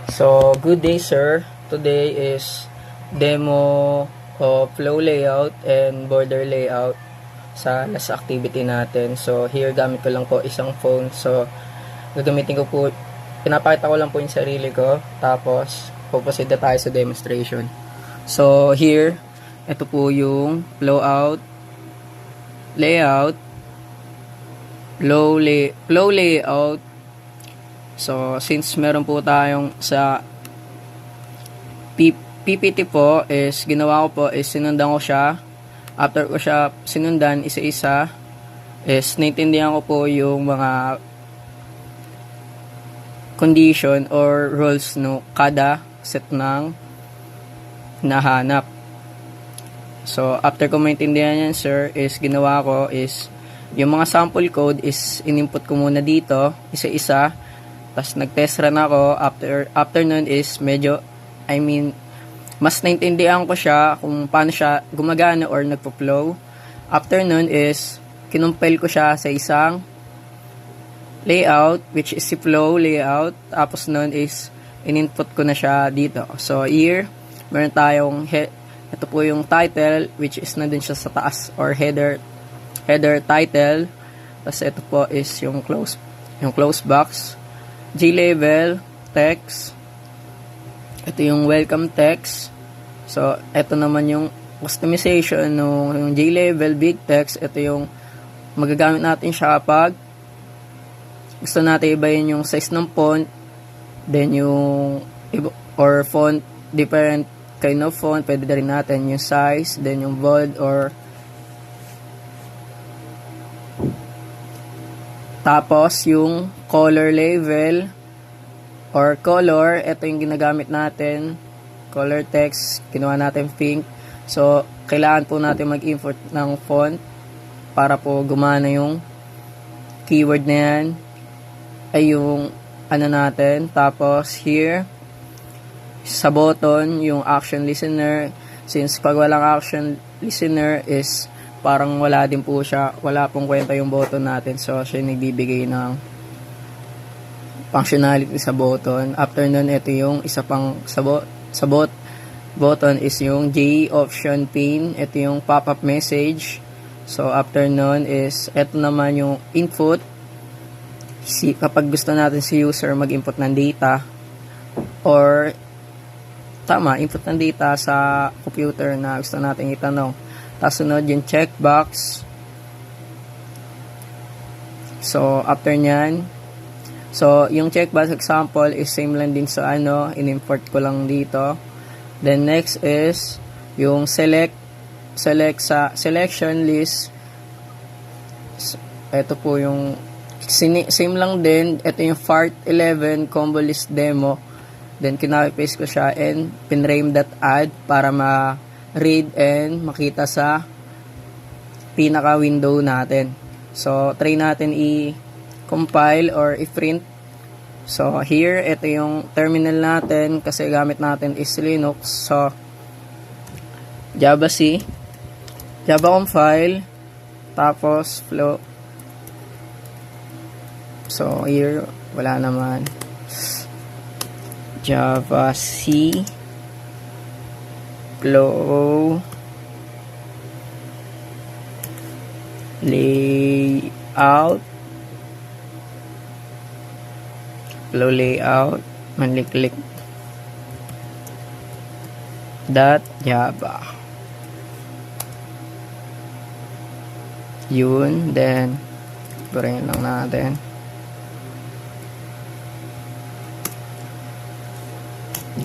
So, good day sir. Today is demo of flow layout and border layout sa last activity natin. So, here gamit ko lang po isang phone. So, gagamitin ko po, pinapakita ko lang po yung sarili ko. Tapos, puproceed na tayo sa demonstration. So, here, ito po yung flow out, layout, flow layout. So, since meron po tayong sa PPT po is ginawa ko po is sinundan ko siya. After ko siya sinundan isa-isa is naintindihan ko po yung mga condition or rules no kada set ng nahanap. So, after ko maintindihan yan sir is ginawa ko is yung mga sample code is inimput ko muna dito isa-isa. Tapos nag-test run ako. After nun is medyo, mas naintindihan ko siya kung paano siya gumagana or nagpo-flow. After nun is, kinumpile ko siya sa isang layout, which is si flow layout. Tapos nun is, in-input ko na siya dito. So, here, meron tayong, ito po yung title, which is nandun siya sa taas, or header title. Tapos ito po is yung close box. J-level text. Ito yung welcome text. So, ito naman yung customization ng J-level big text. Ito yung magagamit natin siya kapag gusto natin ibahin yung size ng font. Then yung or font, different kind of font. Pwede na rin natin yung size. Then yung bold or tapos, yung color level or color, ito yung ginagamit natin. Color text, ginawa natin pink. So, kailangan po natin mag-import ng font para po gumana yung keyword na yan. Ay yung ano natin. Tapos, here, sa button, yung action listener. Since pag walang action listener is parang wala din po siya, wala pong kwenta yung button natin. So, siya nagbibigay ng functionality sa button. After nun, ito yung isa pang sa button is yung J option pane. Ito yung pop-up message. So, after nun is, ito naman yung input. Kapag gusto natin si user mag-input ng data or input ng data sa computer na gusto natin itanong. Tapos sunod yung checkbox. So, after nyan, so, yung checkbox example is same lang din sa in-import ko lang dito. Then, next is yung select sa selection list. Ito po yung same lang din. Ito yung part 11 combo list demo. Then, kinaka-paste ko siya and pinrame.add para read and makita sa pinaka window natin. So, try natin i-compile or i-print. So, here, ito yung terminal natin kasi gamit natin is Linux. So, Java C, Java compile, tapos flow. So, here, wala naman. Java C, flow layout, manliklik .java. Yun, then bring lang natin.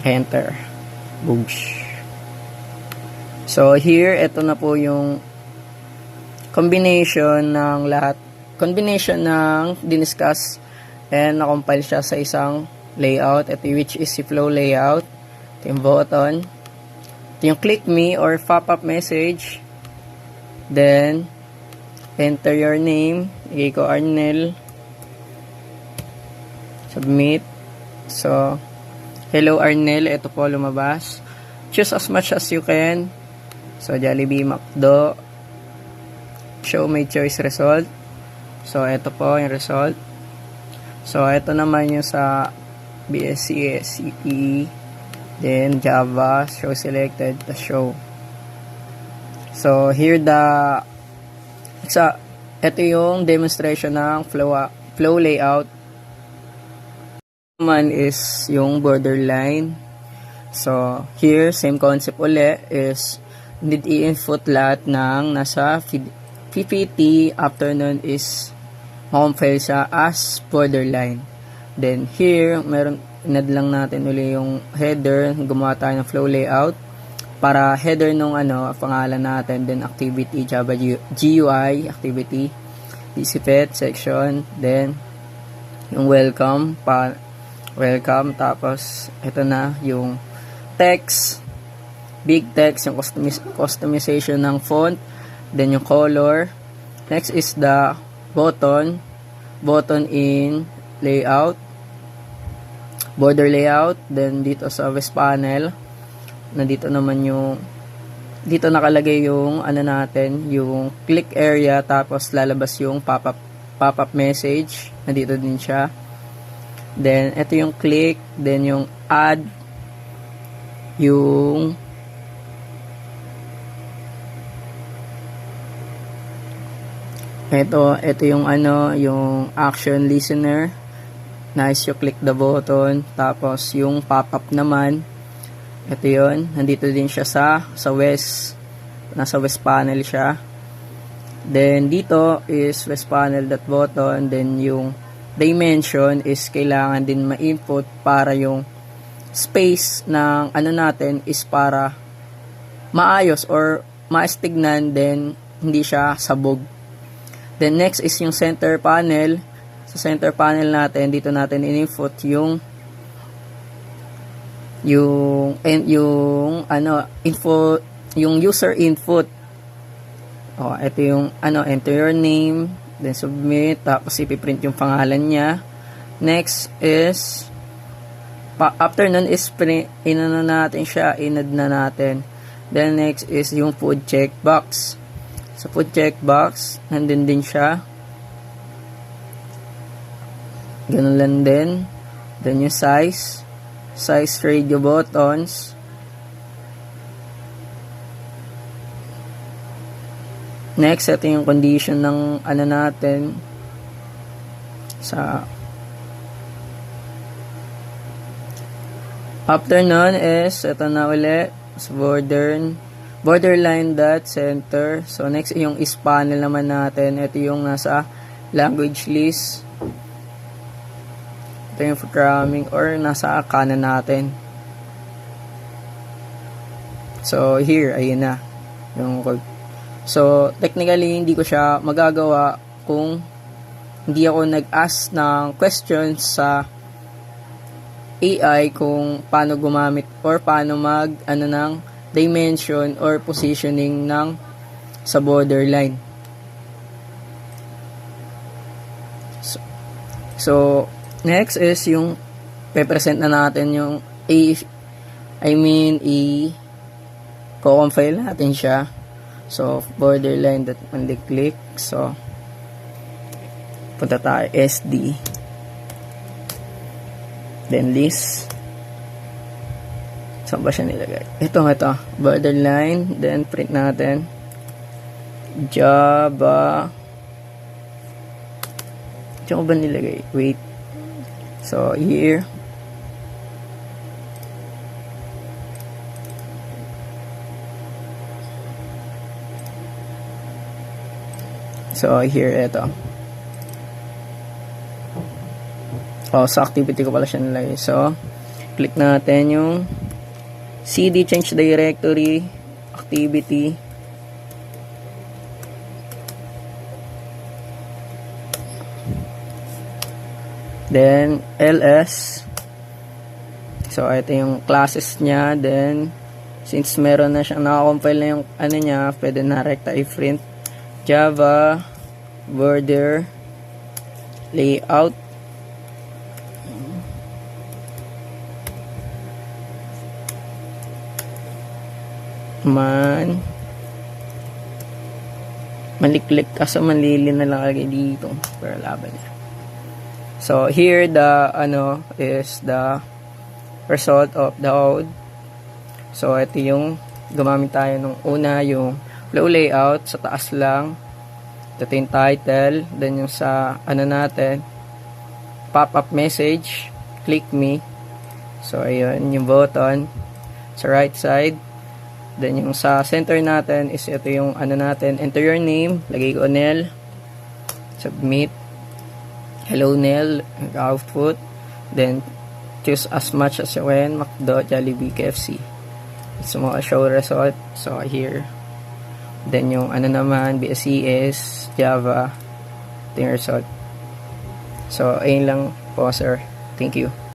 Enter. Boosh. So, here, ito na po yung combination ng lahat. Combination ng diniscuss and na-compile siya sa isang layout. Ito which is si flow layout. Ito yung button. Ito yung click me or pop-up message. Then, enter your name. Igay ko Arnel. Submit. So, hello Arnel. Ito po lumabas. Choose as much as you can. So, Jollibee, McDo. Show my choice result. So, ito po yung result. So, ito naman yung sa BSC, CE, then Java, show selected, the show. So here ito yung demonstration ng flow layout. Naman is yung borderline. So here same concept uli is need i-input lahat ng nasa PPT. After nun is ma-compile siya as borderline. Then here inad lang natin uli yung header, gumawa tayo ng flow layout para header nung pangalan natin, then activity Java GUI activity, DCFET section, then yung welcome, tapos ito na yung text, big text, yung customization ng font, then yung color. Next is the button in layout, border layout. Then dito sa west panel, dito nakalagay yung natin, yung click area, tapos lalabas yung pop-up message, nandito din siya. Then ito yung click, then yung add, yung ito yung yung action listener. Nice, you click the button. Tapos yung pop-up naman, ito yun, nandito din siya sa west, nasa west panel siya. Then dito is west panel dot button. Then yung dimension is kailangan din ma-input para yung space ng natin is para maayos or maastignan, then hindi siya sabog. Then next is yung center panel. Sa center panel natin, dito natin in-input yung user input. Ito yung enter your name, then submit, tapos ipiprint yung pangalan niya. Next is after nun is inad na natin. Then next is yung food checkbox. Sa food checkbox, nandun din siya. Ganun lang din. Then yung size radio buttons. Next, ito yung condition ng natin sa after nun is ito na ulit sa borderline dot center. So next yung is panel naman natin. Ito yung nasa language list. Ito yung programming or nasa kanan natin. So here, ayun na yung code. So technically hindi ko siya magagawa kung hindi ako nag-ask ng questions sa AI kung paano gumamit or paano ng dimension or positioning ng sa borderline. So next is yung pe-present na natin yung i-compile natin siya. So borderline that only click. So punta tayo SD, then list. Saan ba siya nilagay? Ito borderline, then print natin Java. Diyan ko ba nilagay? Wait. So here, ito. Sa activity ko pala siya nilagay. So click natin yung CD change directory activity. Then ls. So ito yung classes niya. Then since meron na siyang naka-compile na yung niya, pwede na recta i-print Java border layout. Maliklik kaso manlili na lang lagi dito para laban niya. So here the is the result of the code. So ito yung gumamit tayo nung una, yung flow layout sa taas lang. Ito yung title, then yung sa natin, pop-up message, click me. So ayun yung button sa right side. Then yung sa center natin is ito yung natin, enter your name, lagay ko Nel, submit, hello Nel, output, then choose as much as you can, McDo, Jollibee, KFC. So mga show result, so here. Then yung naman, BSCS, Java, ito yung result. So ayun lang po sir, thank you.